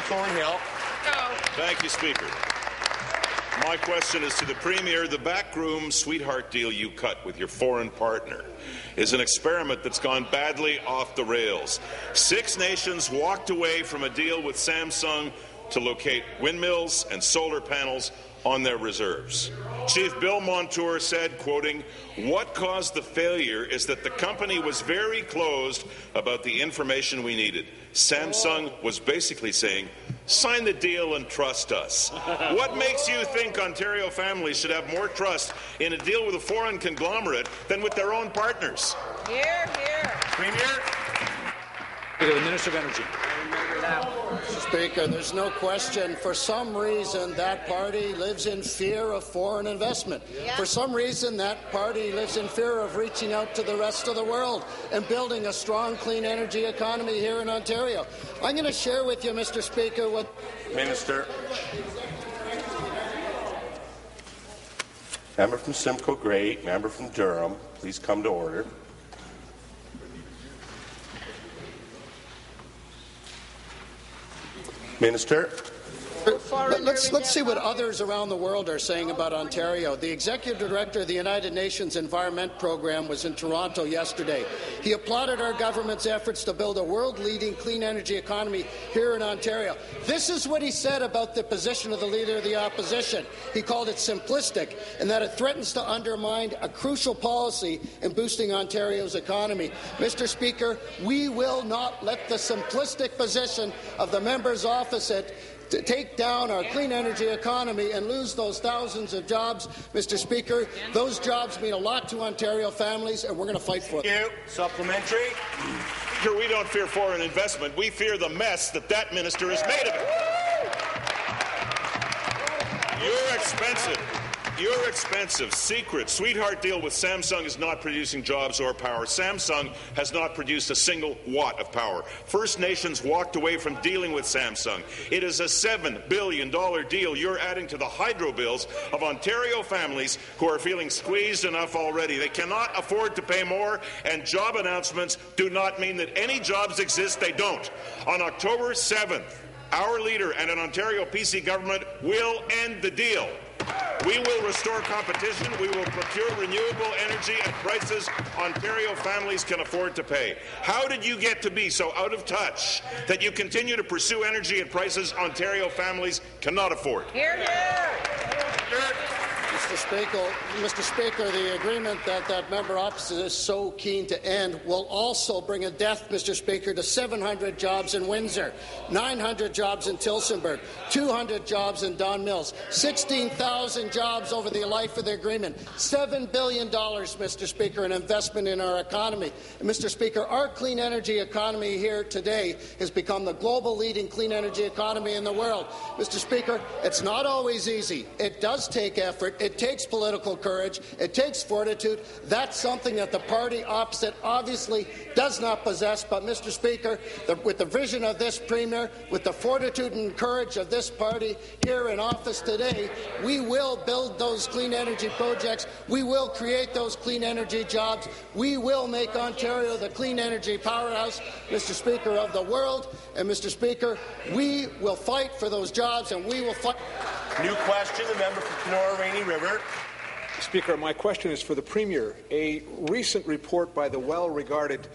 Thornhill. Thank you, Speaker. My question is to the Premier. The backroom sweetheart deal you cut with your foreign partner is an experiment that's gone badly off the rails. 6 nations walked away from a deal with Samsung to locate windmills and solar panels on their reserves. Chief Bill Montour said, quoting, "What caused the failure is that the company was very closed about the information we needed. Samsung was basically saying, sign the deal and trust us." What makes you think Ontario families should have more trust in a deal with a foreign conglomerate than with their own partners? Hear, hear. Premier. The Minister of Energy. Mr. Speaker, there's no question. For some reason, that party lives in fear of foreign investment. Yeah. For some reason, that party lives in fear of reaching out to the rest of the world and building a strong, clean energy economy here in Ontario. I'm going to share with you, Mr. Speaker, what... Minister. Member from Simcoe Grey, member from Durham, please come to order. Minister. Let's see what others around the world are saying about Ontario. The Executive Director of the United Nations Environment Program was in Toronto yesterday. He applauded our government's efforts to build a world-leading clean energy economy here in Ontario. This is what he said about the position of the Leader of the Opposition. He called it simplistic and that it threatens to undermine a crucial policy in boosting Ontario's economy. Mr. Speaker, we will not let the simplistic position of the member's opposite to take down our clean energy economy and lose those thousands of jobs. Mr. Speaker, those jobs mean a lot to Ontario families, and we're going to fight for them. Supplementary. Speaker, we don't fear foreign investment. We fear the mess that minister has made of it. You're expensive. Your expensive, secret, sweetheart deal with Samsung is not producing jobs or power. Samsung has not produced a single watt of power. First Nations walked away from dealing with Samsung. It is a $7 billion deal you're adding to the hydro bills of Ontario families who are feeling squeezed enough already. They cannot afford to pay more, and job announcements do not mean that any jobs exist. They don't. On October 7th, our leader and an Ontario PC government will end the deal. We will restore competition. We will procure renewable energy at prices Ontario families can afford to pay. How did you get to be so out of touch that you continue to pursue energy at prices Ontario families cannot afford? Hear, hear. Mr. Speaker, the agreement that member opposite is so keen to end will also bring a death, Mr. Speaker, to 700 jobs in Windsor, 900 jobs in Tillsonburg, 200 jobs in Don Mills, 16,000 jobs over the life of the agreement, $7 billion, Mr. Speaker, in investment in our economy. And, Mr. Speaker, our clean energy economy here today has become the global leading clean energy economy in the world. Mr. Speaker, it's not always easy. It does take effort. It takes political courage. It takes fortitude. That's something that the party opposite obviously does not possess. But, Mr. Speaker, with the vision of this Premier, with the fortitude and courage of this party here in office today, we will build those clean energy projects. We will create those clean energy jobs. We will make Ontario the clean energy powerhouse, Mr. Speaker, of the world. And, Mr. Speaker, we will fight for those jobs, and we will fight. New question, the member for Kenora Rainy River. Speaker, my question is for the Premier. A recent report by the well-regarded